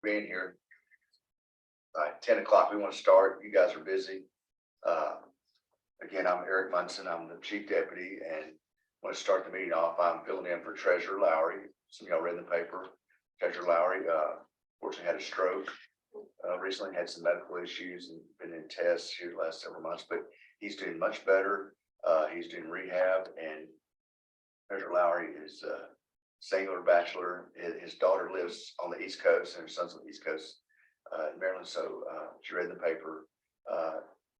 being here. 10 o'clock, we want to start. You guys are busy. Again, I'm Eric Munson. I'm the chief deputy and want to start the meeting off. I'm filling in for Treasurer Lowry. Some of y'all read in the paper. Treasurer Lowry, fortunately had a stroke. Recently had some medical issues and been in tests here the last several months, but he's doing much better. He's doing rehab, and Treasurer Lowry is a singular bachelor. His daughter lives on the East Coast and her son's on the East Coast in Maryland. So she read in the paper.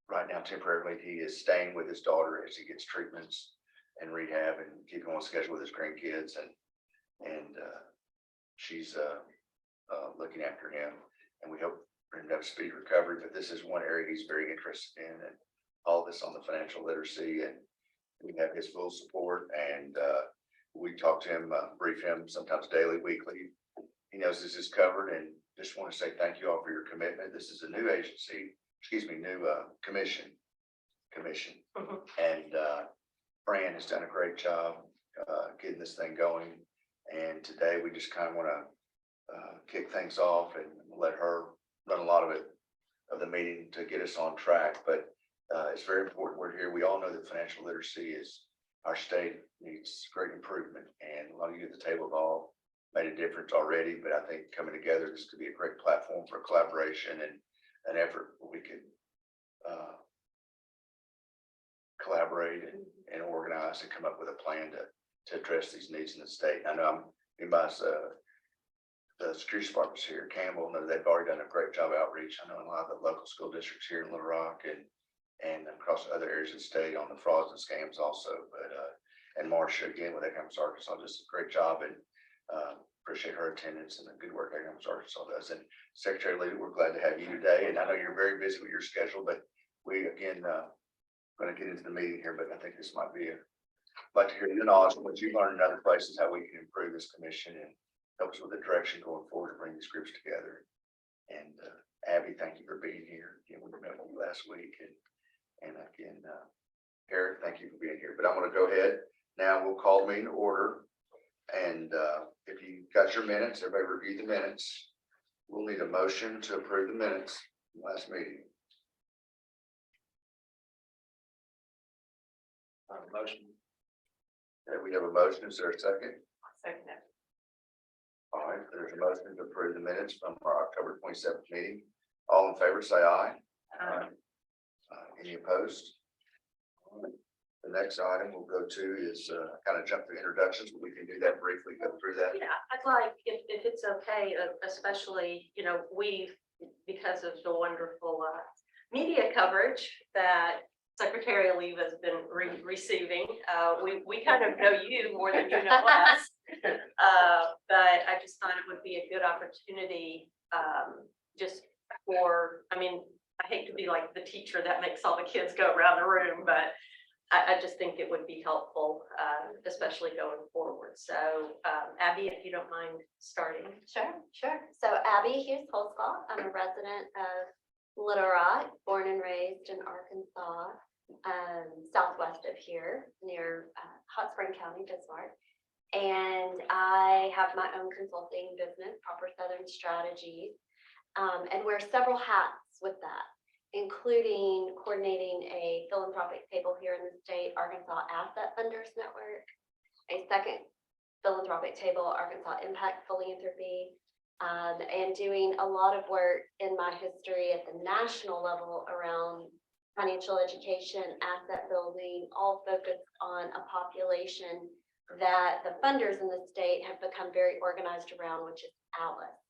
Right now, temporarily, he is staying with his daughter as he gets treatments and rehab and keeping on schedule with his grandkids. And she's looking after him, and we hope for him to have a speedy recovery. But this is one area he's very interested in, and all this on the financial literacy, and we have his full support. And we talk to him, brief him sometimes daily, weekly. He knows this is covered, and just want to say thank you all for your commitment. This is a new agency, new commission. And Fran has done a great job getting this thing going. And today we just kind of want to kick things off and let her run a lot of the meeting to get us on track. But it's very important we're here. We all know that financial literacy is, our state needs great improvement, and a lot of you at the table have all made a difference already. But I think coming together, this could be a great platform for collaboration and an effort where we could collaborate and organize and come up with a plan to address these needs in the state. I know the security departments here, Campbell, know they've already done a great job of outreach. I know a lot of the local school districts here in Little Rock and across other areas of the state on the frauds and scams also. But and Marcia again with Economics Arkansas just a great job, and appreciate her attendance and the good work Economics Arkansas does. And Secretary Lita, we're glad to have you today. And I know you're very busy with your schedule, but we again going to get into the meeting here. But I think this might be like to hear your knowledge of what you've learned in other places, how we can improve this commission and help us with the direction going forward to bring these groups together. And Abby, thank you for being here. Again, we met with you last week, and again, Eric, thank you for being here. But I'm going to go ahead now. We'll call the meeting to order. And if you got your minutes, everybody review the minutes. We'll need a motion to approve the minutes from last meeting. Motion. Okay, we have a motion. Is there a second? Second. All right, there's a motion to approve the minutes from our October 27th meeting. All in favor, say aye. Aye. Any opposed? The next item we'll go to is kind of jump through introductions, but we can do that briefly, go through that. Yeah, I'd like, if it's okay, especially, because of the wonderful media coverage that Secretary Oliva has been receiving. We kind of know you more than you know us. But I just thought it would be a good opportunity just for, I hate to be like the teacher that makes all the kids go around the room, but I just think it would be helpful, especially going forward. So Abby, if you don't mind starting. Sure. So Abby Hughes Holzclaw, I'm a resident of Little Rock, born and raised in Arkansas, southwest of here near Hot Spring County, Bismarck. And I have my own consulting business, Proper Southern Strategies, and wear several hats with that, including coordinating a philanthropic table here in the state, Arkansas Asset Funders Network, a second philanthropic table, Arkansas Impact Philanthropy, and doing a lot of work in my history at the national level around financial education, asset building, all focused on a population that the funders in the state have become very organized around, which is ALICE,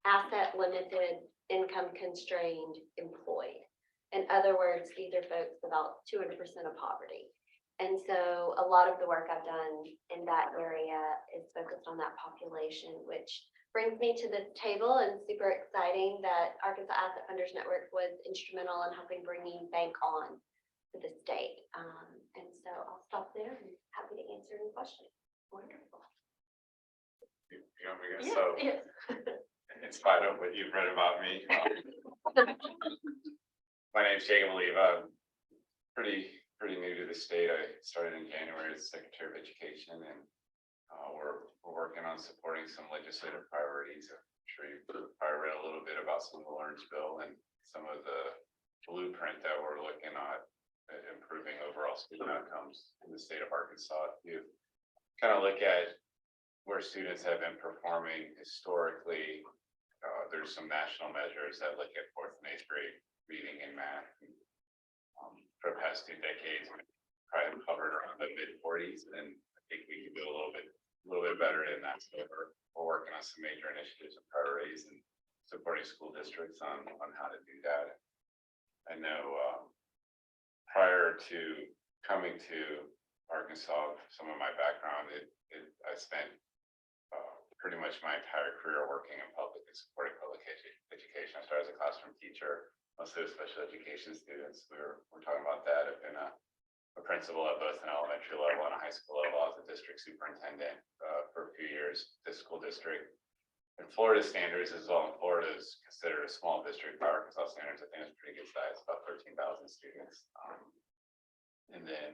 asset limited, income constrained, employed. In other words, these are folks about 200% of poverty. And so a lot of the work I've done in that area is focused on that population, which brings me to this table, and super exciting that Arkansas Asset Funders Network was instrumental in helping bringing bank on to the state. And so I'll stop there and happy to answer any questions. Wonderful. You want me to go? Yes. In spite of what you've read about me, my name's Jacob Oliva. I'm pretty new to the state. I started in January as Secretary of Education, and we're working on supporting some legislative priorities. I'm sure you've probably read a little bit about some of the Lawrenceville and some of the blueprint that we're looking at improving overall student outcomes in the state of Arkansas. You kind of look at where students have been performing historically. There's some national measures that look at 4th and 8th grade reading and math. For the past 2 decades, we've probably hovered around the mid-40s, and I think we can do a little bit better in that. So we're working on some major initiatives and priorities and supporting school districts on how to do that. I know prior to coming to Arkansas, some of my background, I spent pretty much my entire career working in public and supporting public education. I started as a classroom teacher, mostly with special education students. We're talking about that. I've been a principal at both an elementary level and a high school level as a district superintendent for a few years. This school district in Florida standards as well. In Florida is considered a small district by Arkansas standards. I think it's pretty good size, about 13,000 students. And then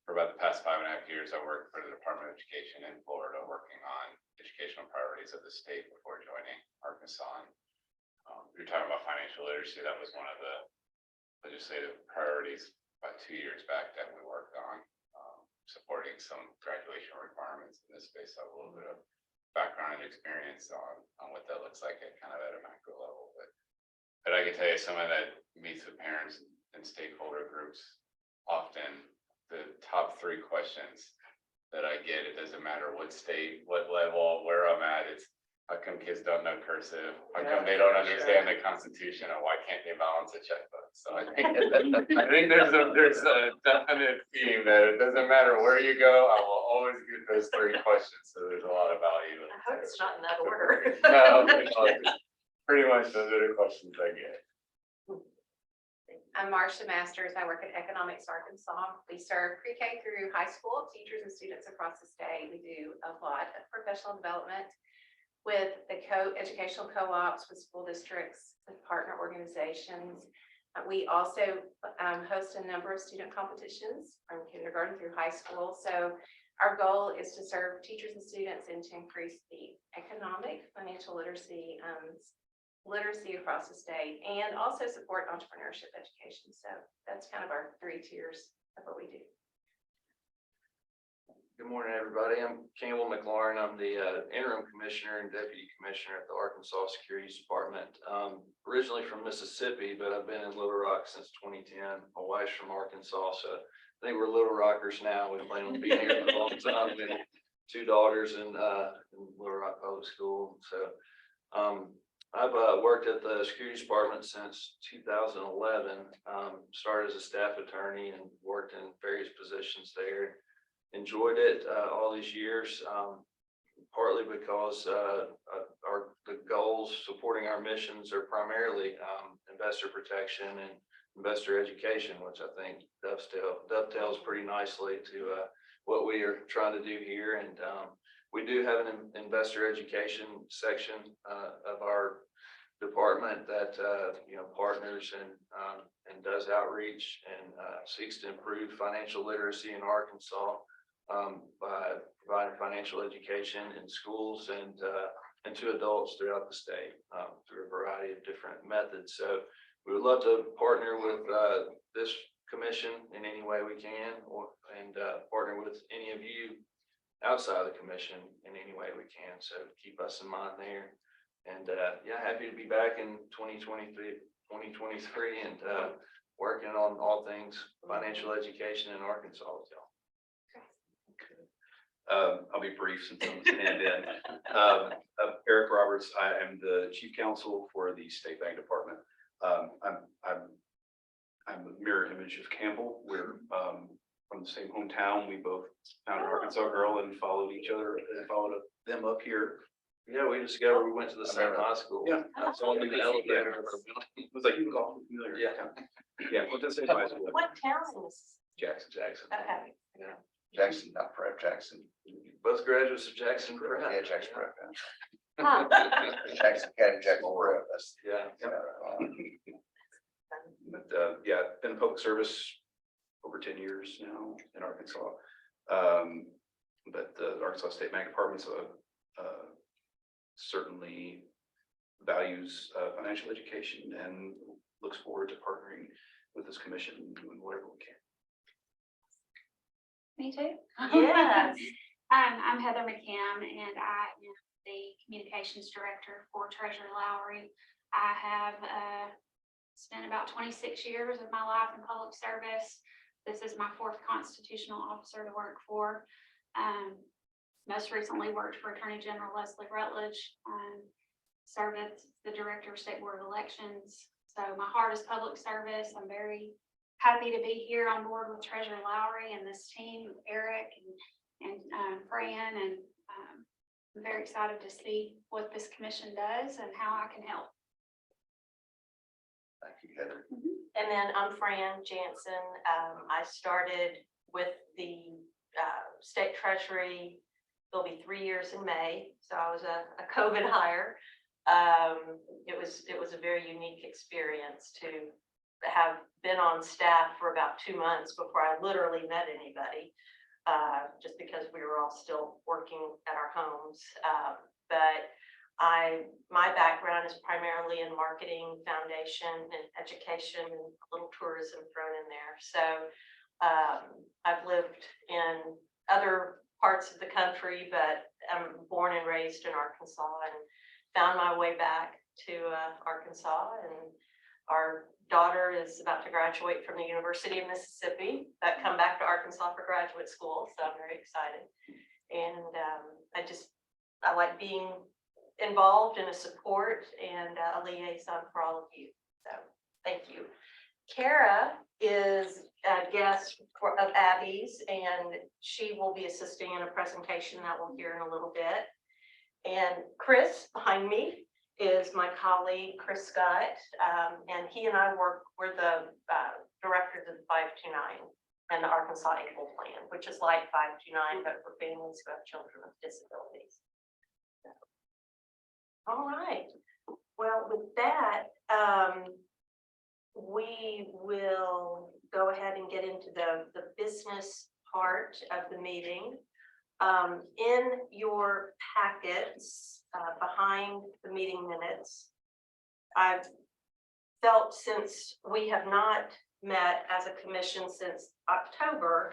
for about the past 5.5 years, I worked for the Department of Education in Florida, working on educational priorities of the state before joining Arkansas. You're talking about financial literacy. That was one of the legislative priorities about 2 years back that we worked on, supporting some graduation requirements in this space. I have a little bit of background and experience on what that looks like at kind of at a macro level. But I can tell you, someone that meets with parents and stakeholder groups, often the top 3 questions that I get, it doesn't matter what state, what level, where I'm at, it's how come kids don't know cursive? How come they don't understand the Constitution, and why can't they balance a checkbook? So I think there's a definite theme that it doesn't matter where you go, I will always get those 3 questions. So there's a lot of value. I hope it's not in that order. No, pretty much those are the questions I get. I'm Marcia Masters. I work at Economics Arkansas. We serve pre-K through high school teachers and students across the state. We do a lot of professional development with the educational co-ops, with school districts, with partner organizations. We also host a number of student competitions from kindergarten through high school. So our goal is to serve teachers and students and to increase the economic, financial literacy across the state, and also support entrepreneurship education. So that's kind of our 3 tiers of what we do. Good morning, everybody. I'm Campbell McLaurin. I'm the interim commissioner and deputy commissioner at the Arkansas Securities Department. Originally from Mississippi, but I've been in Little Rock since 2010. My wife's from Arkansas, so I think we're Little Rockers now. We plan on being here for a long time. We have 2 daughters in Little Rock Public School. So I've worked at the Securities Department since 2011. Started as a staff attorney and worked in various positions there. Enjoyed it all these years, partly because the goals supporting our missions are primarily investor protection and investor education, which I think dovetails pretty nicely to what we are trying to do here. And we do have an investor education section of our department that partners and does outreach and seeks to improve financial literacy in Arkansas by providing financial education in schools and to adults throughout the state through a variety of different methods. So we would love to partner with this commission in any way we can, and partner with any of you outside the commission in any way we can. So keep us in mind there. And happy to be back in 2023 and working on all things financial education in Arkansas with y'all. I'll be brief since I'm stand in. Eric Roberts. I am the chief counsel for the State Bank Department. I'm a mirror image of Campbell. We're from the same hometown. We both founded Arkansas Girl and followed each other and followed them up here. Yeah, we discovered we went to the same high school. Yeah. That's all in the elevator. It was like, you look awfully familiar. Yeah, went to the same high school. What town is? Jackson. Okay. Yeah. Jackson, not Prep, Jackson. Both graduates of Jackson Prep. Yeah, Jackson Prep. Huh. Jackson Academy, Jackson Prep. That's, Yeah. But been in public service over 10 years now in Arkansas. But the Arkansas State Bank Department's certainly values financial education and looks forward to partnering with this commission and doing whatever we can. Me too. Yes. I'm Heather McCam, and I am the Communications Director for Treasurer Lowry. I have spent about 26 years of my life in public service. This is my 4th constitutional officer to work for. Most recently worked for Attorney General Leslie Rutledge. Served as the Director of State Board of Elections. So my heart is public service. I'm very happy to be here on board with Treasurer Lowry and this team, Eric and Fran, and I'm very excited to see what this commission does and how I can help. Thank you, Heather. And then I'm Fran Jansen. I started with the state treasury. It'll be 3 years in May. So I was a COVID hire. It was a very unique experience to have been on staff for about 2 months before I literally met anybody, just because we were all still working at our homes. But my background is primarily in marketing, foundation, and education, and a little tourism thrown in there. So I've lived in other parts of the country, but I'm born and raised in Arkansas and found my way back to Arkansas. And our daughter is about to graduate from the University of Mississippi, but come back to Arkansas for graduate school. So I'm very excited. And I like being involved in a support and a liaison for all of you. So thank you. Kara is a guest of Abby's, and she will be assisting in a presentation that we'll hear in a little bit. And Chris behind me is my colleague, Chris Scott, and he and I we're the directors of 529 and the Arkansas Able Plan, which is like 529, but for families who have children with disabilities. All right. Well, with that, we will go ahead and get into the business part of the meeting. In your packets behind the meeting minutes, I've felt, since we have not met as a commission since October,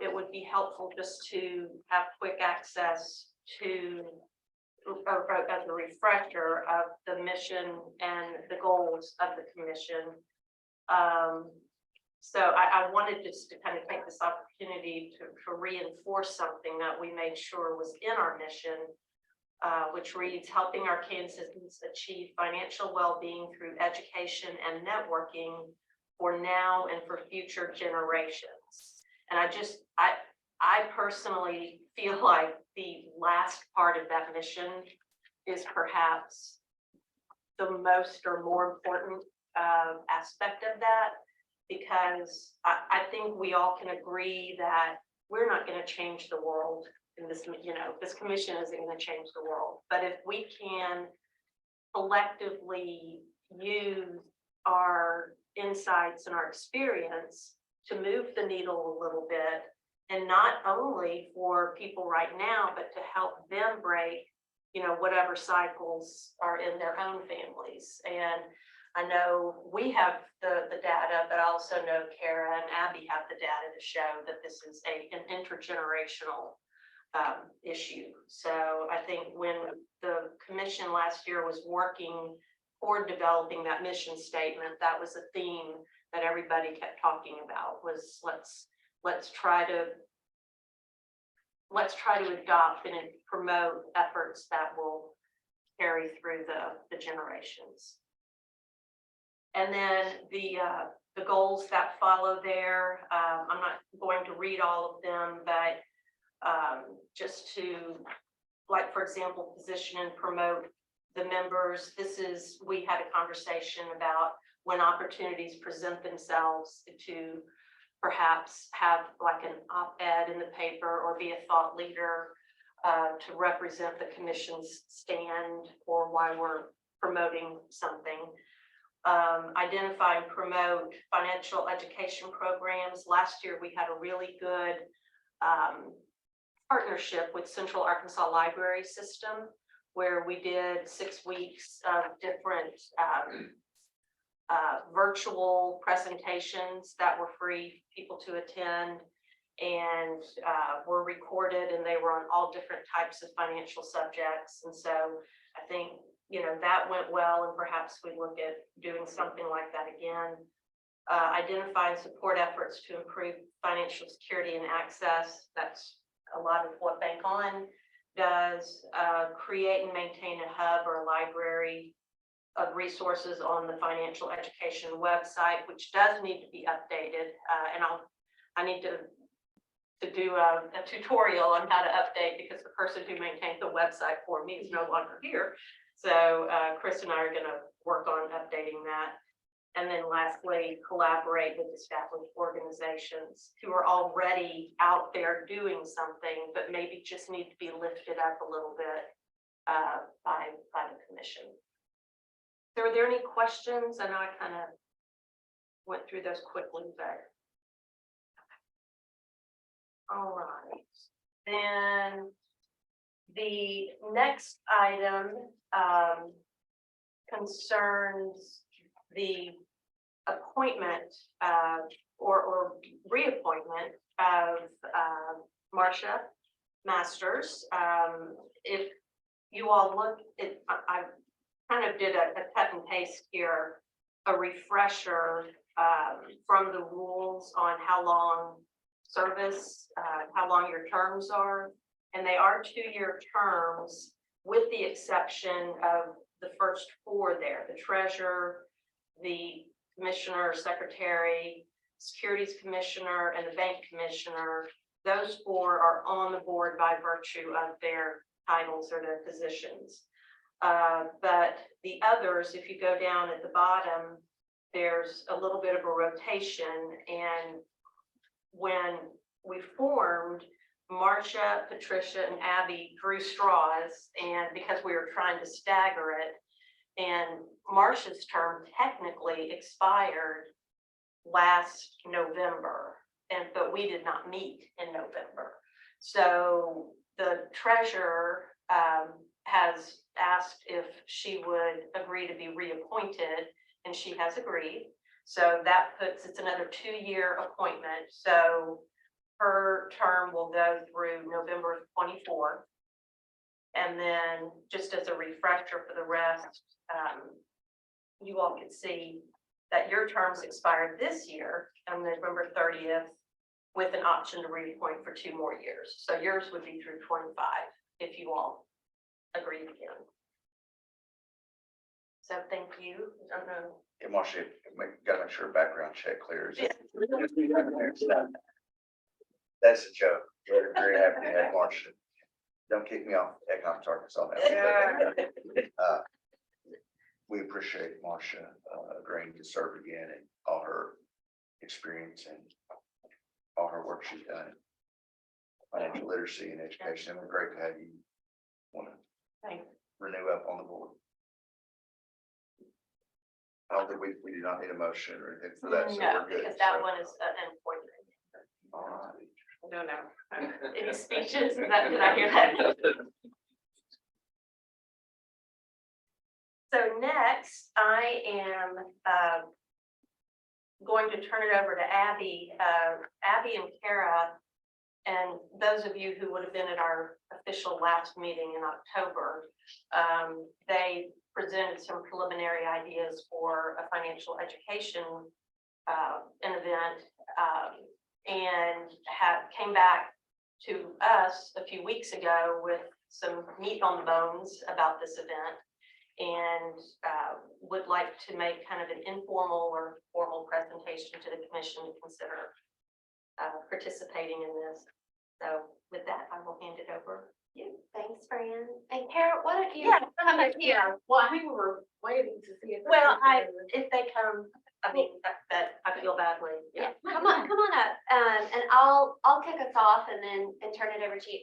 it would be helpful just to have quick access to, as a refresher of the mission and the goals of the commission. So I wanted just to kind of take this opportunity to reinforce something that we made sure was in our mission, which reads, helping our Kansans achieve financial well-being through education and networking for now and for future generations. And I personally feel like the last part of that mission is perhaps the most or more important aspect of that, because I think we all can agree that we're not going to change the world in this, this commission isn't going to change the world. But if we can collectively use our insights and our experience to move the needle a little bit, and not only for people right now, but to help them break, whatever cycles are in their own families. And I know we have the data, but I also know Kara and Abby have the data to show that this is an intergenerational issue. So I think when the commission last year was working toward developing that mission statement, that was a theme that everybody kept talking about, was let's try to adopt and promote efforts that will carry through the generations. And then the goals that follow there, I'm not going to read all of them, but just to, like, for example, position and promote the members. We had a conversation about when opportunities present themselves to perhaps have like an op-ed in the paper or be a thought leader to represent the commission's stand or why we're promoting something. Identify and promote financial education programs. Last year, we had a really good partnership with Central Arkansas Library System, where we did 6 weeks of different virtual presentations that were free for people to attend and were recorded, and they were on all different types of financial subjects. And so I think, you know, that went well, and perhaps we look at doing something like that again. Identify and support efforts to improve financial security and access. That's a lot of what Bank On does. Create and maintain a hub or a library of resources on the financial education website, which does need to be updated. And I need to do a tutorial on how to update, because the person who maintains the website for me is no longer here. So Chris and I are going to work on updating that. And then lastly, collaborate with established organizations who are already out there doing something, but maybe just need to be lifted up a little bit by the commission. So are there any questions? I know I kind of went through those quickly, but. All right. Then the next item concerns the appointment or reappointment of Marcia Masters. If you all look at, I kind of did a cut and paste here, a refresher from the rules on how long service, how long your terms are, and they are 2-year terms, with the exception of the first 4 there: the treasurer, the commissioner, secretary, securities commissioner, and the bank commissioner. Those 4 are on the board by virtue of their titles or their positions. But the others, if you go down at the bottom, there's a little bit of a rotation. And when we formed, Marcia, Patricia, and Abby drew straws, and because we were trying to stagger it, and Marcia's term technically expired last November, but we did not meet in November. So the treasurer has asked if she would agree to be reappointed, and she has agreed. So that puts, it's another 2-year appointment. So her term will go through November 24. And then just as a refresher for the rest, you all can see that your terms expired this year on November 30th with an option to reappoint for 2 more years. So yours would be through 25 if you all agree again. So thank you. I don't know. Yeah, Marcia, gotta make sure background check clears. Yeah. That's a joke. We're very happy to have Marcia. Don't kick me off Economic Arkansas now. We appreciate Marcia agreeing to serve again, and all her experience and all her work she's done. Financial literacy and education. And we're great to have you want to renew up on the board. I don't think we do not need a motion or anything for that. So No, we're good. because that So, one is an appointment. all right. No. Any speeches? Did I hear that? So next, I am going to turn it over to Abby. Abby and Kara, and those of you who would have been at our official last meeting in October, they presented some preliminary ideas for a financial education an event, and came back to us a few weeks ago with some meat on the bones about this event, and would like to make kind of an informal or formal presentation to the commission to consider participating in this. So with that, I will hand it over. Thanks, Fran. And Kara, what if you? Yeah, come up here. Well, I think we were waiting to see if. Well, if they come, I mean, that I feel badly. Yeah, come on up, and I'll kick us off and turn it over to you.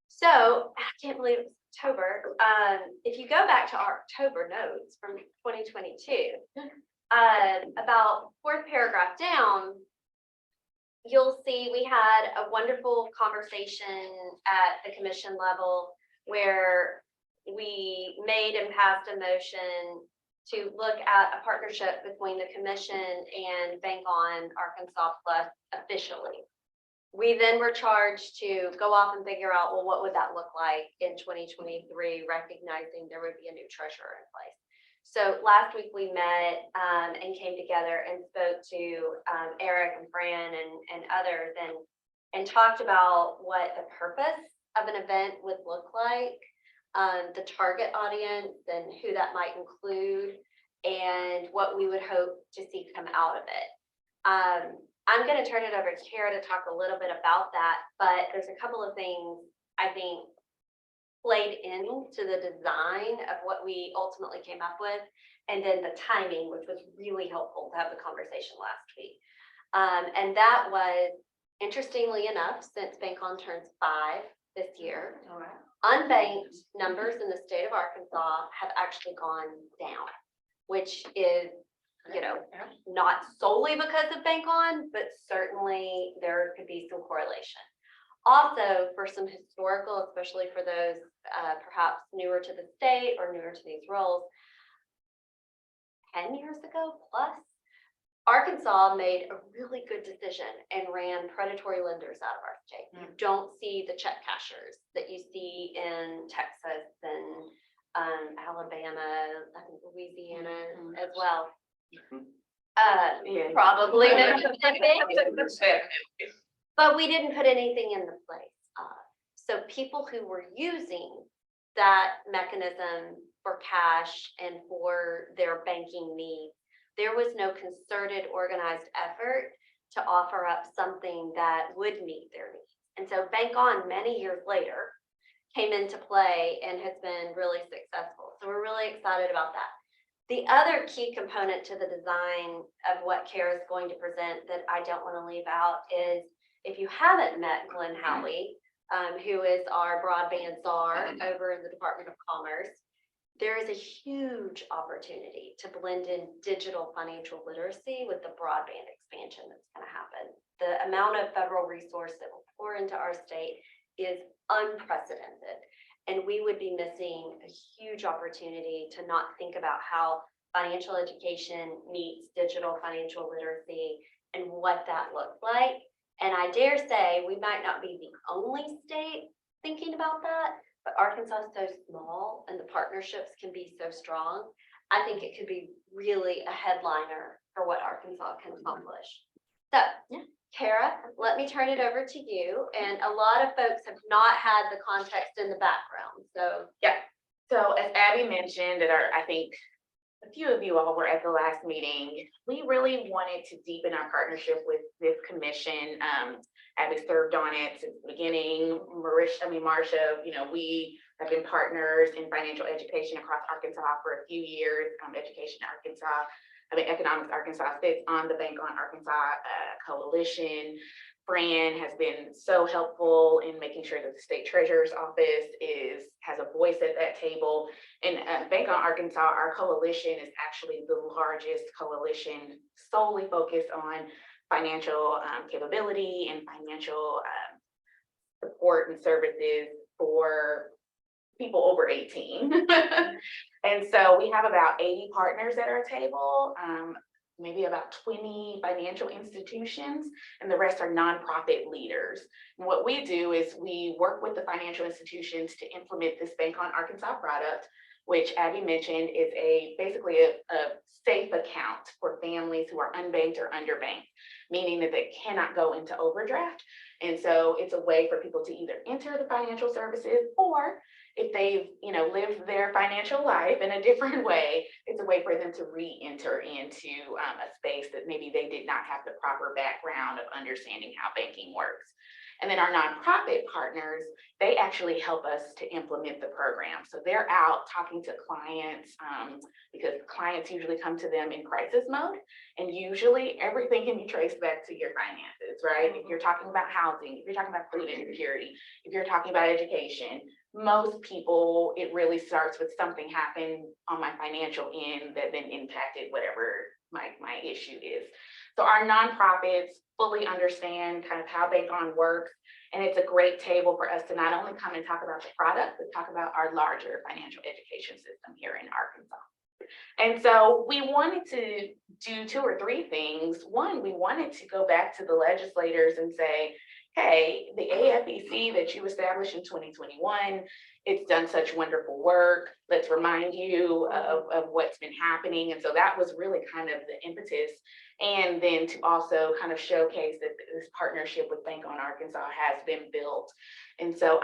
So I can't believe it's October. If you go back to our October notes from 2022, about 4th paragraph down, you'll see we had a wonderful conversation at the commission level where we made and passed a motion to look at a partnership between the commission and Bank On Arkansas Plus officially. We then were charged to go off and figure out, well, what would that look like in 2023, recognizing there would be a new treasurer in place. So last week we met and came together and spoke to Eric and Fran and others and talked about what the purpose of an event would look like, the target audience and who that might include, and what we would hope to see come out of it. I'm going to turn it over to Kara to talk a little bit about that, but there's a couple of things I think played into the design of what we ultimately came up with, and then the timing, which was really helpful to have the conversation last week. And that was, interestingly enough, since Bank On turns 5 this year, unbanked numbers in the state of Arkansas have actually gone down, which is, you know, not solely because of Bank On, but certainly there could be some correlation. Also, for some historical, especially for those perhaps newer to the state or newer to these roles, 10 years ago plus, Arkansas made a really good decision and ran predatory lenders out of our state. You don't see the check cashers that you see in Texas and Alabama, I think Louisiana as well. Probably. But we didn't put anything in the place. So people who were using that mechanism for cash and for their banking needs, there was no concerted, organized effort to offer up something that would meet their needs. And so Bank On, many years later, came into play and has been really successful. So we're really excited about that. The other key component to the design of what Kara is going to present that I don't want to leave out is, if you haven't met Glenn Howley, who is our broadband czar over in the Department of Commerce, there is a huge opportunity to blend in digital financial literacy with the broadband expansion that's going to happen. The amount of federal resource that will pour into our state is unprecedented. And we would be missing a huge opportunity to not think about how financial education meets digital financial literacy and what that looks like. And I dare say we might not be the only state thinking about that, but Arkansas is so small and the partnerships can be so strong. I think it could be really a headliner for what Arkansas can accomplish. So, Kara, let me turn it over to you. And a lot of folks have not had the context in the background. So So as Abby mentioned, I think a few of you all were at the last meeting, we really wanted to deepen our partnership with this commission. Abby served on it since the beginning. Marsha, we have been partners in financial education across Arkansas for a few years. Education Arkansas, Economics Arkansas sits on the Bank On Arkansas coalition. Fran has been so helpful in making sure that the state treasurer's office has a voice at that table. And Bank On Arkansas, our coalition is actually the largest coalition solely focused on financial capability and financial support and services for people over 18. And so we have about 80 partners at our table. Maybe about 20 financial institutions, and the rest are nonprofit leaders. And what we do is we work with the financial institutions to implement this Bank On Arkansas product, which Abby mentioned is basically a safe account for families who are unbanked or underbanked, meaning that they cannot go into overdraft. And so it's a way for people to either enter the financial services, or if they've lived their financial life in a different way, it's a way for them to re-enter into a space that maybe they did not have the proper background of understanding how banking works. And then our nonprofit partners, they actually help us to implement the program. So they're out talking to clients because clients usually come to them in crisis mode. And usually everything can be traced back to your finances, right? If you're talking about housing, if you're talking about food insecurity, if you're talking about education, most people, it really starts with something happened on my financial end that then impacted whatever my issue is. So our nonprofits fully understand kind of how Bank On works, And it's a great table for us to not only come and talk about the product, but talk about our larger financial education system here in Arkansas. And so we wanted to do 2 or 3 things. One, we wanted to go back to the legislators and say, hey, the AFEC that you established in 2021, it's done such wonderful work. Let's remind you of what's been happening. And so that was really kind of the impetus. And then to also kind of showcase that this partnership with Bank on Arkansas has been built. And so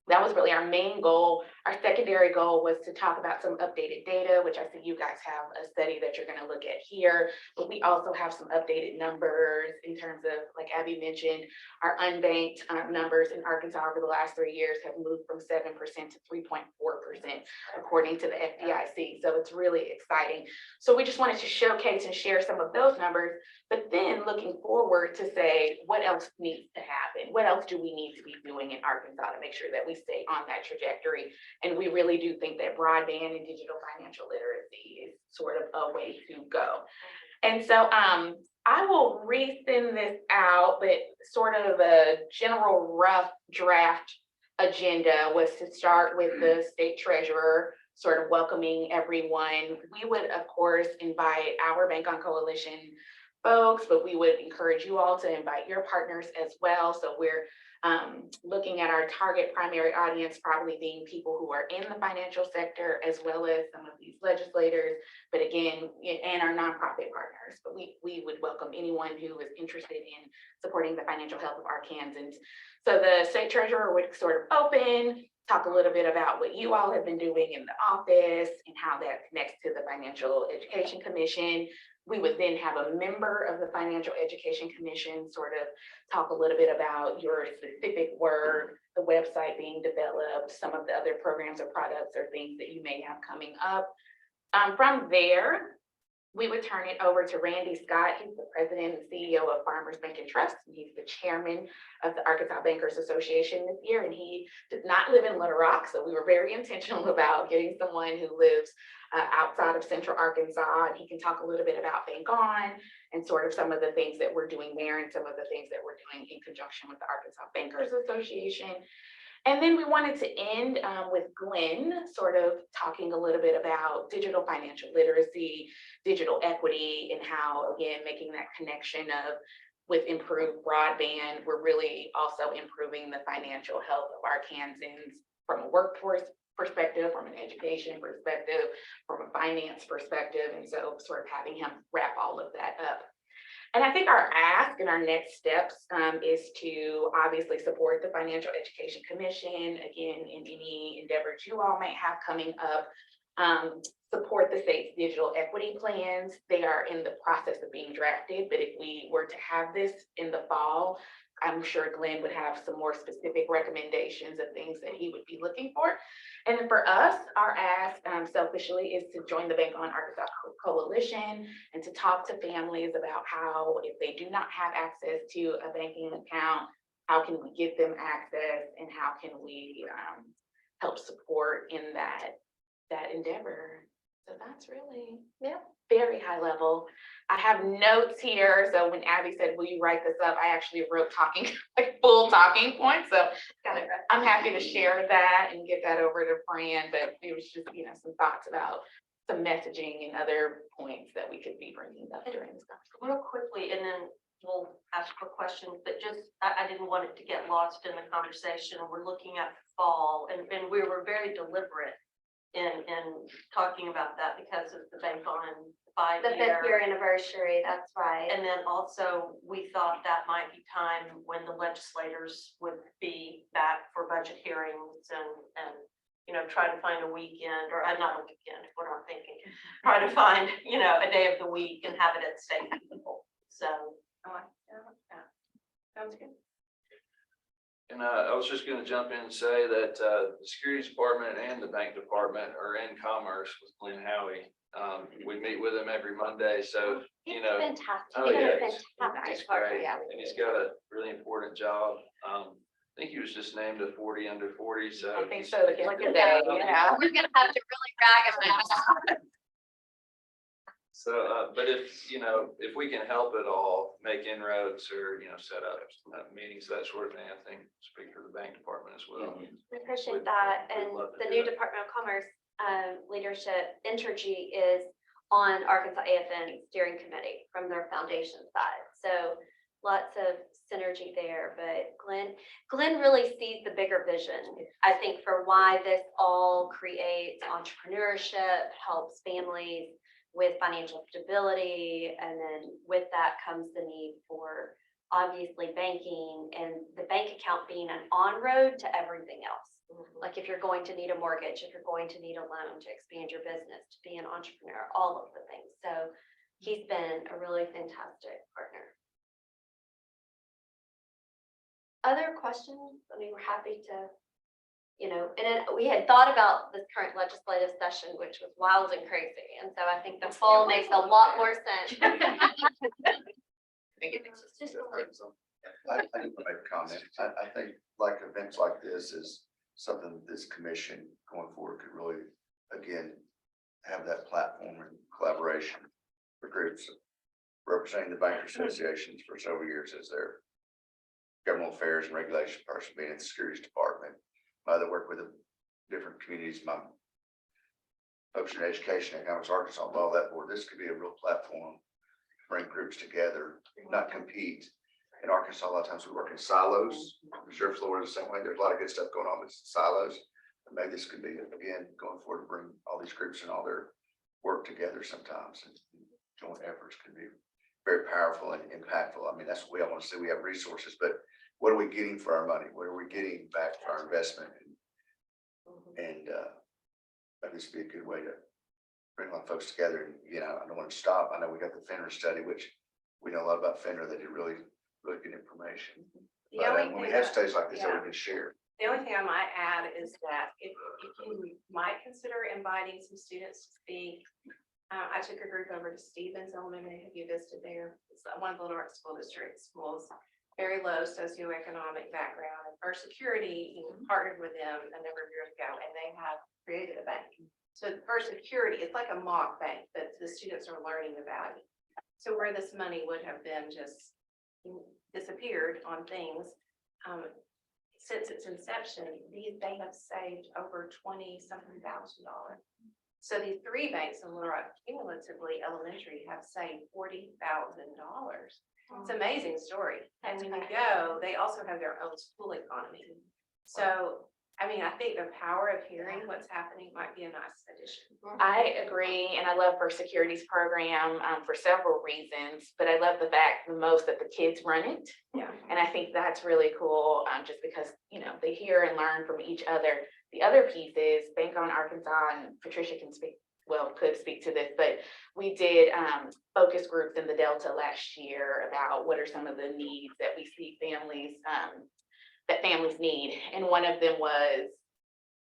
that was really our main goal. Our secondary goal was to talk about some updated data, which I think you guys have a study that you're going to look at here. But we also have some updated numbers in terms of, like Abby mentioned, our unbanked numbers in Arkansas over the last 3 years have moved from 7% to 3.4%, according to the FDIC. So it's really exciting. So we just wanted to showcase and share some of those numbers, but then looking forward to say, what else needs to happen? What else do we need to be doing in Arkansas to make sure that we stay on that trajectory? And we really do think that broadband and digital financial literacy is sort of a way to go. And so I will resend this out, but sort of a general rough draft agenda was to start with the state treasurer, sort of welcoming everyone. We would, of course, invite our Bank on Coalition folks, but we would encourage you all to invite your partners as well. So we're looking at our target primary audience probably being people who are in the financial sector, as well as some of these legislators, but again, and our nonprofit partners. But we would welcome anyone who is interested in supporting the financial health of Arkansans. So the state treasurer would sort of open, talk a little bit about what you all have been doing in the office and how that connects to the Financial Education Commission. We would then have a member of the Financial Education Commission sort of talk a little bit about your specific work, the website being developed, some of the other programs or products or things that you may have coming up. From there, we would turn it over to Randy Scott. He's the president and CEO of Farmers Bank and Trust, and he's the chairman of the Arkansas Bankers Association this year. And he does not live in Little Rock, so we were very intentional about getting someone who lives outside of Central Arkansas, and he can talk a little bit about Bank On and sort of some of the things that we're doing there and some of the things that we're doing in conjunction with the Arkansas Bankers Association. And then we wanted to end with Glenn sort of talking a little bit about digital financial literacy, digital equity, and how, again, making that connection of with improved broadband, we're really also improving the financial health of Arkansans from a workforce perspective, from an education perspective, from a finance perspective. And so sort of having him wrap all of that up. And I think our ask and our next steps is to obviously support the Financial Education Commission, again, in any endeavors you all might have coming up, support the state's digital equity plans. They are in the process of being drafted, but if we were to have this in the fall, I'm sure Glenn would have some more specific recommendations of things that he would be looking for. And then for us, our ask selfishly is to join the Bank on Arkansas Coalition and to talk to families about how, if they do not have access to a banking account, how can we get them access and how can we help support in that endeavor. So that's really very high level. I have notes here. So when Abby said, will you write this up? I actually wrote like full talking points. So I'm happy to share that and get that over to Fran, but it was just, some thoughts about some messaging and other points that we could be bringing up during this conversation. Real quickly, and then we'll ask for questions, but just, I didn't want it to get lost in the conversation. We're looking at fall and we were very deliberate in talking about that because of the Bank On The 5th-year anniversary, that's right. And then also, we thought that might be time when the legislators would be back for budget hearings and try to find a weekend, or not a weekend, what I'm thinking. Try to find, a day of the week and have it at state level. So, sounds good. And I was just going to jump in and say that the Securities Department and the Bank Department are in commerce with Glenn Howie. We meet with him every Monday, so He's fantastic. oh, He's yeah, a he's fantastic great, partner. and he's got a really important job. I think he was just named a 40 under 40. So I think so. Look at that. We're gonna have to really brag about that. So, but if, if we can help at all, make inroads or, set up meetings, that sort of thing, I think, speak for the bank department as well. I appreciate that. we'd And love to the do new that. Department of Commerce leadership, Entergy, is on Arkansas AFN steering committee from their foundation side. So lots of synergy there, but Glenn really sees the bigger vision, I think, for why this all creates entrepreneurship, helps families with financial stability, and then with that comes the need for obviously banking and the bank account being an on-road to everything else. Like if you're going to need a mortgage, if you're going to need a loan to expand your business, to be an entrepreneur, all of the things. So he's been a really fantastic partner. Other questions? I mean, we're happy to, and then we had thought about this current legislative session, which was wild and crazy. And so I think the fall makes a lot more sense. I think it makes sense. I think I'll make a comment. I think like events like this is something this commission going forward could really, again, have that platform and collaboration for groups representing the banker associations for several years as their government affairs and regulation person, being in the securities department. That work with the different communities, my folks in education, economics, Arkansas, and all that board. This could be a real platform to bring groups together, not compete. In Arkansas, a lot of times we work in silos. I'm sure Florida the same way. There's a lot of good stuff going on with silos. And maybe this could be, again, going forward to bring all these groups and all their work together sometimes. And joint efforts can be very powerful and impactful. I mean, that's what we all want to see. We have resources, but what are we getting for our money? What are we getting back for our investment? And maybe this would be a good way to bring a lot of folks together. And, I don't want to stop. I know we got the FINRA study, which we know a lot about FINRA. They did really good information. The But only when we thing have that- studies like this, that yeah. we can share. The only thing I might add is that if you might consider inviting some students to speak. I took a group over to Stevens Elementary. Have you visited there? It's one of the Little Rock School District schools, very low socioeconomic background. And First Security partnered with them a number of years ago, and they have created a bank. So First Security, it's like a mock bank that the students are learning the value. So where this money would have been just disappeared on things, since its inception, they have saved over $20-something thousand. So these three banks in Little Rock cumulatively elementary have saved $40,000. It's an amazing story. And when you go, they also have their own school economy. So, I mean, I think the power of hearing what's happening might be a nice addition. I agree, and I love First Security's program for several reasons, but I love the fact the most that the kids run it. Yeah. And I think that's really cool, just because, they hear and learn from each other. The other piece is Bank on Arkansas, and Patricia could speak to this, but we did focus groups in the Delta last year about what are some of the needs that we see that families need. And one of them was,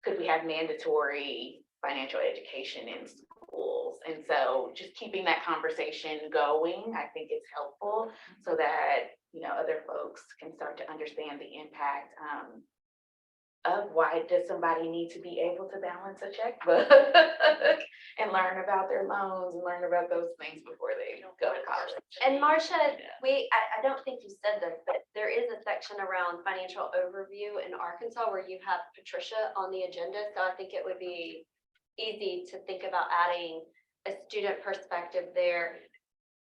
could we have mandatory financial education in schools? And so just keeping that conversation going, I think is helpful so that, other folks can start to understand the impact of why does somebody need to be able to balance a checkbook and learn about their loans and learn about those things before they go to college. And Marcia, I don't think you said this, but there is a section around financial overview in Arkansas where you have Patricia on the agenda. So I think it would be easy to think about adding a student perspective there.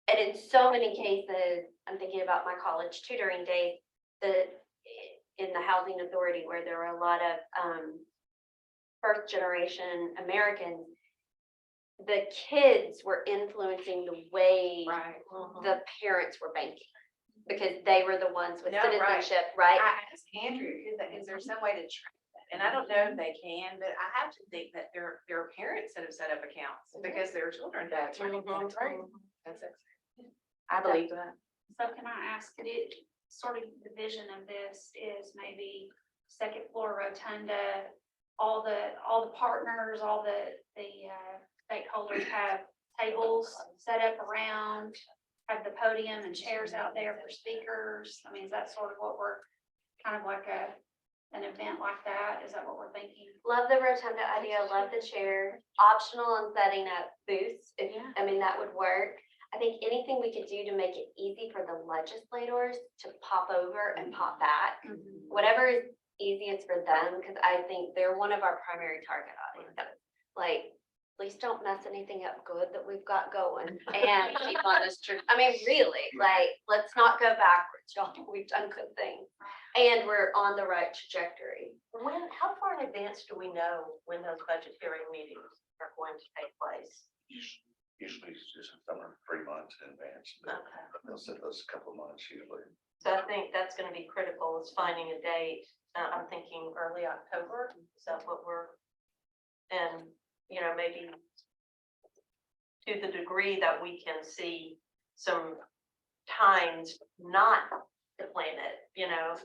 And in so many cases, I'm thinking about my college tutoring days, in the housing authority where there were a lot of first generation Americans, the kids were influencing the way Right. the parents were banking because they were the ones with No, right. citizenship, right? I asked Andrew, is there some way to track that? And I don't know if they can, but I have to think that there are parents that have set up accounts because their children have. money. That's right. That's it. I believe that. So can I ask, could it sort of the vision of this is maybe second floor rotunda, all the partners, all the stakeholders have tables set up around, have the podium and chairs out there for speakers. I mean, is that sort of what we're kind of like a an event like that? Is that what we're thinking? Love the rotunda idea, love the chair, optional on setting up booths, if, Yeah. I mean, that would work. I think anything we could do to make it easy for the legislators to pop over and pop back, whatever is easiest for them, because I think they're one of our primary target audiences. Like, please don't mess anything up good that we've got going and keep on this trip. I mean, really, like, let's not go backwards, y'all. We've done good things. And we're on the right trajectory. How far in advance do we know when those budget hearing meetings are going to take place? Usually it's just somewhere 3 months in advance. but Okay. They'll set those a couple of months usually. So I think that's gonna be critical, is finding a date. I'm thinking early October, is that what and, maybe to the degree that we can see some times not to plan it,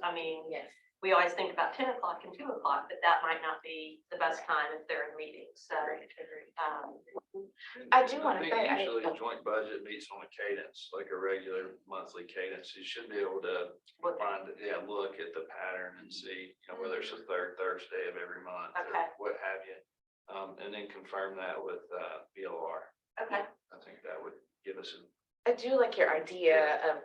I mean, Yes. we always think about 10 o'clock and 2 o'clock, but that might not be the best time if they're in meetings, so. I do wanna think say, usually a joint budget meets on a cadence, like a regular monthly cadence. You should be able to find, look at the pattern and see, whether it's the third Thursday of every month or Okay. what have you. And then confirm that with, BLR. Okay. I think that would give us I do like your idea of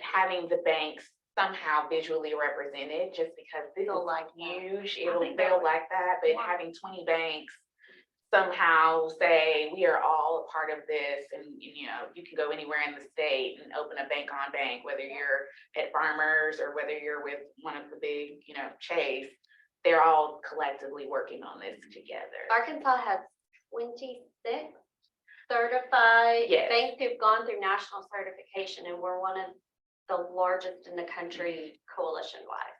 having the banks somehow visually represented, just because this They'll is like that. huge, I think that they'll would- like that, but having 20 banks somehow say, we are all a part of this, and, you can go anywhere in the state and open a bank on bank, whether you're at Farmers or whether you're with one of the big, Chase, they're all collectively working on this together. Arkansas has 26 certified Yes. banks who've gone through national certification, and we're one of the largest in the country coalition-wide.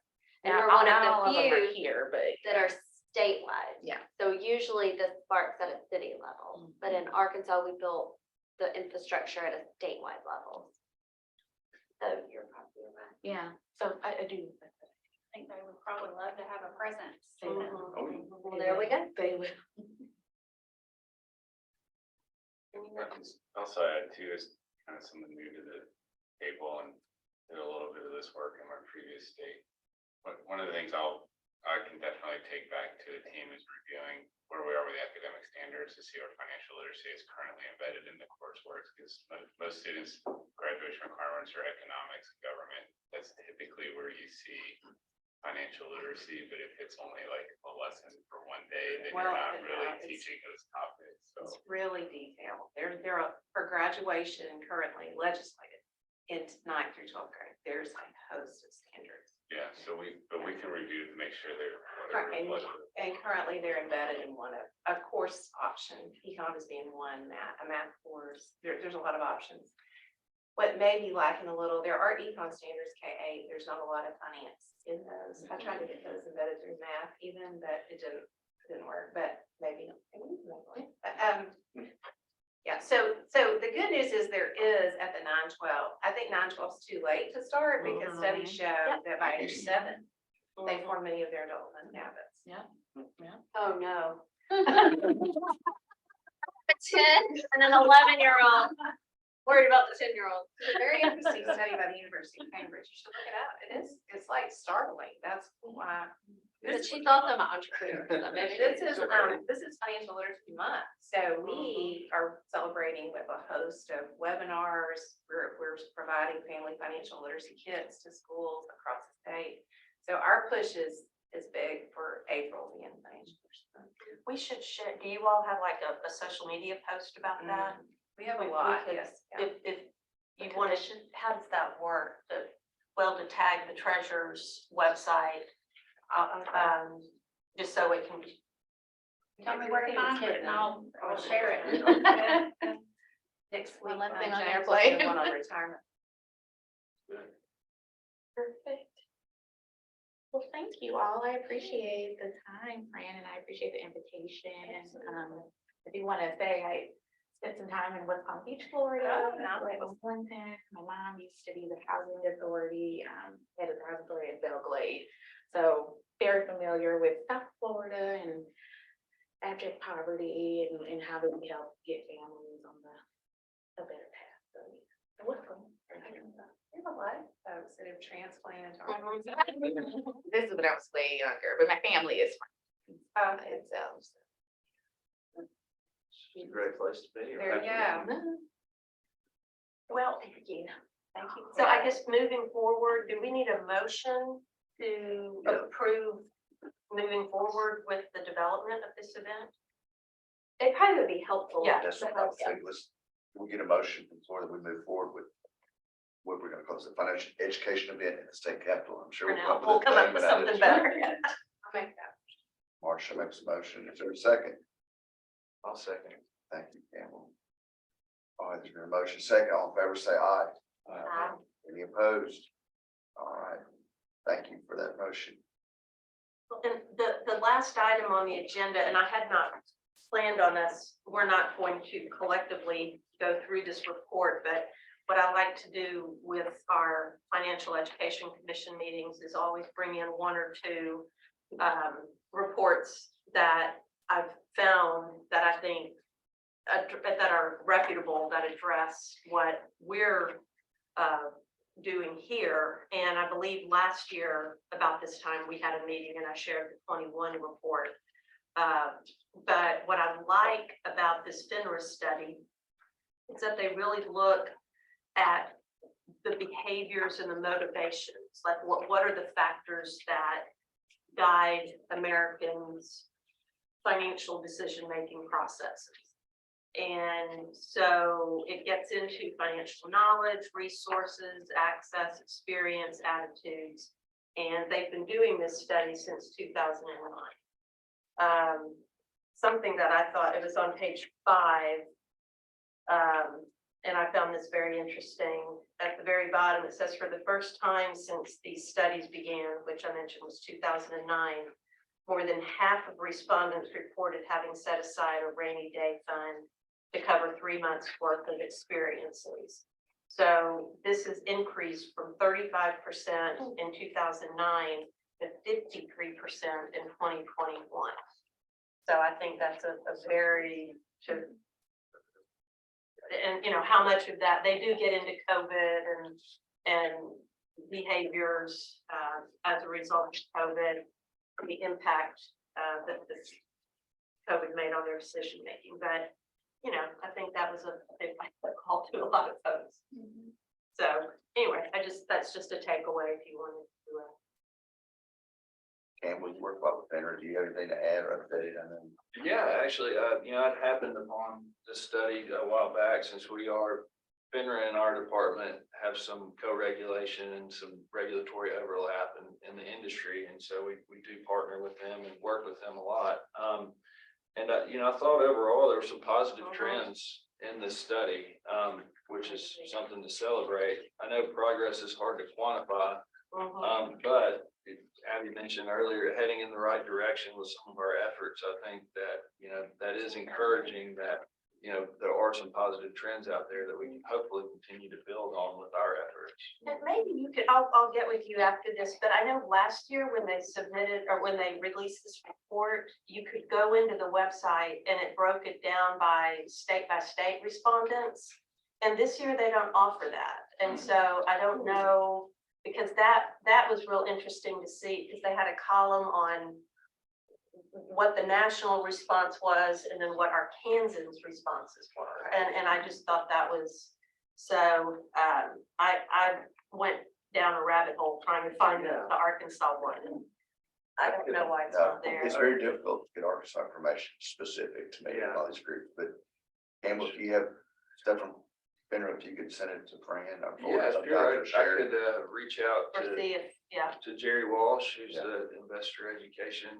And Now, we're one not all of the them are few here, but that are statewide. Yeah. So usually this sparks at a city level, but in Arkansas, we built the infrastructure at a statewide level. So you're probably right. yeah, so I do. I think they would probably love to have a presence. Well, there we go. They would. Also add too, is kind of someone new to the table and did a little bit of this work in my previous state. But one of the things I can definitely take back to the team is reviewing where we are with academic standards to see our financial literacy is currently embedded in the coursework, because most students' graduation requirements are economics and government. That's typically where you see financial literacy, but if it's only like a lesson for one day, then you're Well, not really it's- teaching those topics, so. It's really detailed. They're for graduation currently legislated in 9th through 12th grade. There's a host of standards. Yeah, so but we can review to make sure they're. Right, and currently they're embedded in one of a course option, econ is being one, a math course, there's a lot of options. What may be lacking a little, there are econ standards K-8, there's not a lot of finance in those. I tried to get those embedded through math even, but it didn't work, but maybe. Yeah, so the good news is there is at the 9-12, I think 9-12 is too late to start because studies show that by age 7, they form many of their adult learning habits. Oh, no. A 10 and an 11-year-old. Worried about the 10-year-old. It's a very interesting study by the University of Cambridge. You should look it up. It's like startling. That's why. But she's also my entrepreneur. So maybe This is Financial Literacy Month. So we are celebrating with a host of webinars. We're providing family financial literacy kits to schools across the state. So our push is big for April, the end of financial literacy month. We should share, do you all have like a social media post about that? We have a We lot, could- yes. Yeah. If you want to, how does that work? To tag the treasurer's website, just so it can be. Tell me where to find it and I'll share it. Next One week. less thing on James their will plate. do one on retirement. Perfect. Well, thank you all. I appreciate the time, Fran, and I appreciate the invitation. I do want to say I spent some time in West Palm Beach, Florida. Oh, nice. Right in Clinton. My mom used to be the housing authority, head of the housing authority at Belglade. So very familiar with South Florida and abject poverty and how do we help get families on a better path. So welcome. You have a lot. folks that have transplanted. This is when I was way younger, but my family is from, and so. It's a great place to be. There you go. Well, thank you. Thank you. So I guess moving forward, do we need a motion to approve moving forward with the development of this event? It probably would be helpful. Yeah. That's what I was thinking, we get a motion before that we move forward with what we're gonna call it, the financial education event at the state capitol. I'm sure For we'll now, come we'll up come up with with a name, something but I better. I'll make that. Marcia makes a motion. Is there a second? I'll second. Thank you, Campbell. All right, there's been a motion second. All in favor, say aye. Aye. Any opposed? All right. Thank you for that motion. And the last item on the agenda, and I had not planned on us, we're not going to collectively go through this report, but what I like to do with our Financial Education Commission meetings is always bring in one or two reports that I've found that I think that are reputable, that address what we're doing here. And I believe last year about this time, we had a meeting and I shared the 21 report. But what I like about this FINRA study is that they really look at the behaviors and the motivations, like what are the factors that guide Americans' financial decision-making processes. And so it gets into financial knowledge, resources, access, experience, attitudes. And they've been doing this study since 2009. Something that I thought, it was on page 5. And I found this very interesting. At the very bottom, it says, for the first time since these studies began, which I mentioned was 2009, more than half of respondents reported having set aside a rainy day fund to cover 3 months worth of experiences. So this has increased from 35% in 2009 to 53% in 2021. So I think that's a very, and you know, how much of that, they do get into COVID and behaviors as a result of COVID, the impact that this COVID made on their decision making. But you know, I think that was a big call to a lot of folks. So anyway, that's just a takeaway if you wanted to. Campbell, you work well with FINRA. Do you have anything to add or update on them? Yeah, actually, you know, it happened upon this study a while back, since we are, FINRA in our department have some co-regulation and some regulatory overlap in the industry. And so we do partner with them and work with them a lot. You know, I thought overall there were some positive trends in this study, which is something to celebrate. I know progress is hard to quantify, but Abby mentioned earlier, heading in the right direction with some of our efforts. I think that, you know, that is encouraging that, you know, there are some positive trends out there that we can hopefully continue to build on with our efforts. And maybe you could, I'll get with you after this, but I know last year when they submitted or when they released this report, you could go into the website and it broke it down by state respondents. And this year they don't offer that. And so I don't know, because that was real interesting to see, because they had a column on what the national response was and then what our Kansas responses were. And I just thought that was so, I went down a rabbit hole trying to find the Arkansas one. And I don't know why it's not there. It's very difficult to get Arkansas information specific to me in all these groups, but Campbell, if you have stuff from FINRA, if you could send it to Fran. Yeah, sure. I could reach out Or see if, to Jerry Walsh, who's the investor education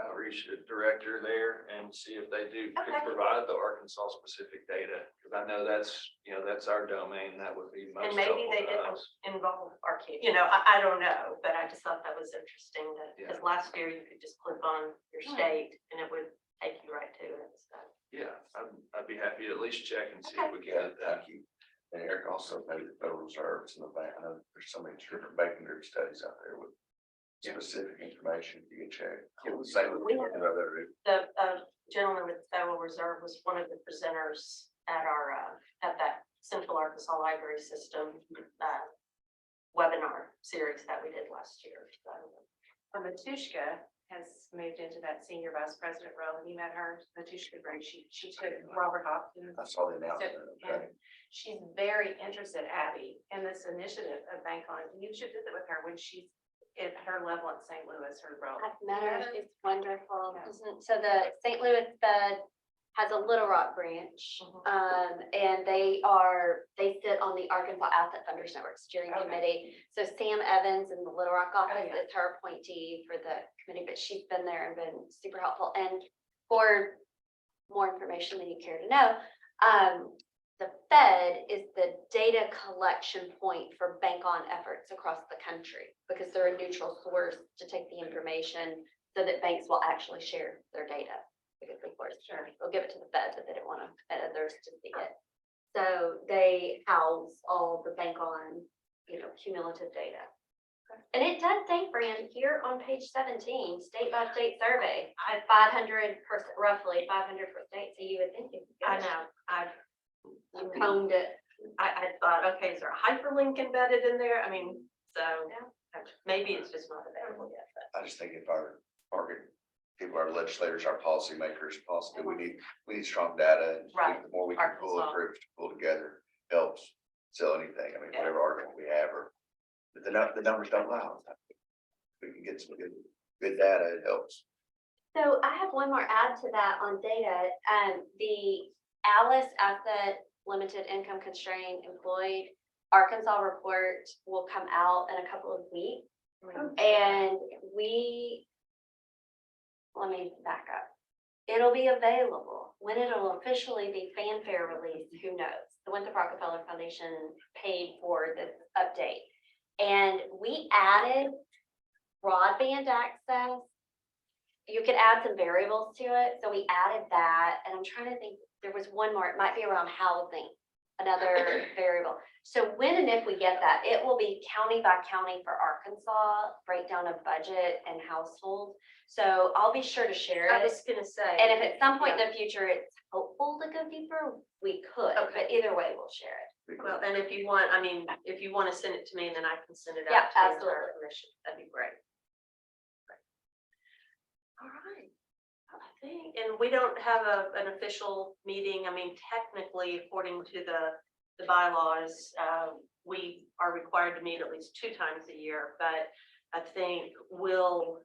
outreach director there, and see if they could provide the Arkansas specific data, because I know that's, you know, that's our domain. That would be most and maybe they didn't involve our kid, you know, I don't know, but I just thought that was interesting that, because last year you could just click on your state and it would take you right to it. So. Yeah, I'd be happy to at least check and see if we can get that. Thank you. And Eric, also maybe the Federal Reserve in the bank. I know there's so many different banking group studies out there with specific information you can check. Same with the other. The gentleman with the Federal Reserve was one of the presenters at our at that Central Arkansas Library System webinar series that we did last year. So, Matushka has moved into that senior vice president role. Have you met her? Matushka Gray, she took Robert Hopkins. I saw the announcement. Okay. And she's very interested, Abby, in this initiative of Bank On. You should visit with her when she's at her level in St. Louis, her role. I've met her, she's wonderful. Yeah. So the St. Louis Fed has a Little Rock branch. And they sit on the Arkansas Asset Funders Network Steering Okay. Committee. So Sam Evans in the Little Rock office yeah. is her appointee for the committee, but she's been there and been super helpful. And for more information than you care to know, the Fed is the data collection point for Bank On efforts across the country because they're a neutral source to take the information so that banks will actually share their data. Because of course, they'll give it to the Fed, but they don't want others to see it. So they house all the Bank On, cumulative data. And it does say, Fran, here on page 17, state by state survey, I had 500 roughly 500 per state. So you would think it's I good. know, You combed it. I thought, okay, is there a hyperlink embedded in there? I mean, so maybe it's just not available yet, but. I just think if our people, our legislators, our policymakers, possibly, we need strong data. And Right. the more we can pull Arkansas. and groups to pull together helps sell anything. I mean, Yeah. whatever argument we have, or the numbers don't lie. We can get some good data, it helps. So I have one more add to that on data. The Alice Asset Limited Income Constrained Employed Arkansas report will come out in a couple of weeks. And let me back up. It'll be available. When it'll officially be fanfare released, who knows? The Winthrop Rockefeller Foundation paid for this update. And we added broadband access. You could add some variables to it. So we added that. And I'm trying to think, there was one more, it might be around housing, another variable. So when and if we get that, it will be county by county for Arkansas, breakdown of budget and household. So I'll be sure to share I it. was gonna say. And if at some point in the future it's helpful to go deeper, we could, Okay. but either way, we'll share it. Well, and if you want, if you want to send it to me, then I can send it Yeah, out to the entire absolutely. commission. That'd be great. All right. I think, and we don't have an official meeting. Technically, according to the bylaws, we are required to meet at least 2 times a year, but I think we'll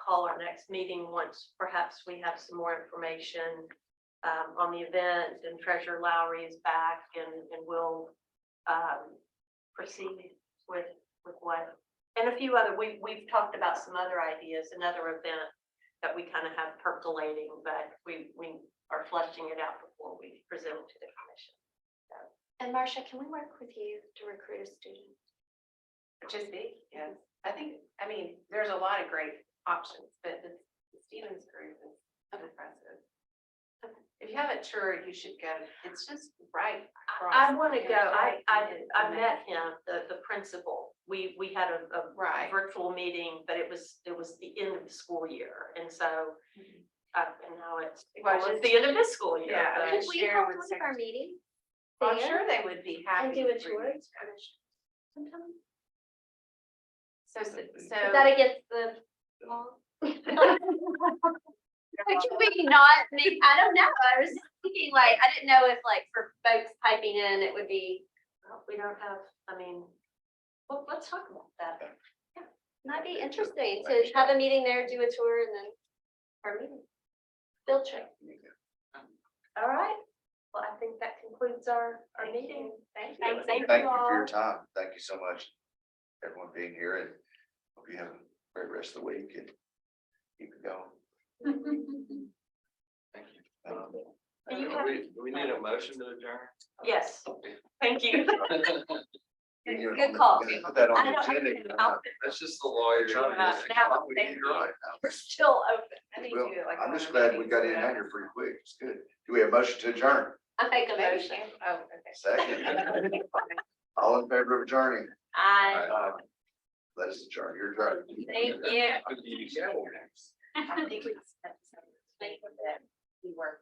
call our next meeting once perhaps we have some more information on the event and Treasurer Lowry is back and we'll proceed with what, and a few other, we've talked about some other ideas, another event that we kind of have percolating, but we are fleshing it out before we present it to the commission. And Marcia, can we work with you to recruit a student? Just be, yes. There's a lot of great options, but the Stevens group is impressive. If you haven't toured, you should go. It's just right. I across. want to go. I Amazing. met him, the principal. We had a Right. virtual meeting, but it was the end of the school year, and so and now it's Well, almost just- the end of this school year. Yeah, but- Could we share hold with one of our second- meetings? I'm there sure they would be happy. And do a to bring tour? you to. Sometime? So, Is that against the law? It could be not, maybe, I don't know. I was just thinking I didn't know if for folks typing in, it would be, Well, we don't have, well, let's talk about that. might be interesting to have a meeting there, do a tour and then our meeting. Field trip. All right. Well, I think that concludes our meeting. Thank Thanks, you. Thank you for your time. Thank you so much, everyone being here, and hope you have a great rest of the week and keep it going. Thank you. Do you have- Do we need a motion to adjourn? Yes, thank you. Good call. Put that on I the don't agenda. know. That's just the lawyer. now, thank You're right. We're still open. I need Well, to do it like I'm one just of the glad we got in meetings, and out here pretty quick. It's good. Do we have a motion to adjourn? I make a Motion. motion. Oh, okay. Second. All in favor of adjourning? I, Let us adjourn. You're adjourned. thank you. I think we. We work.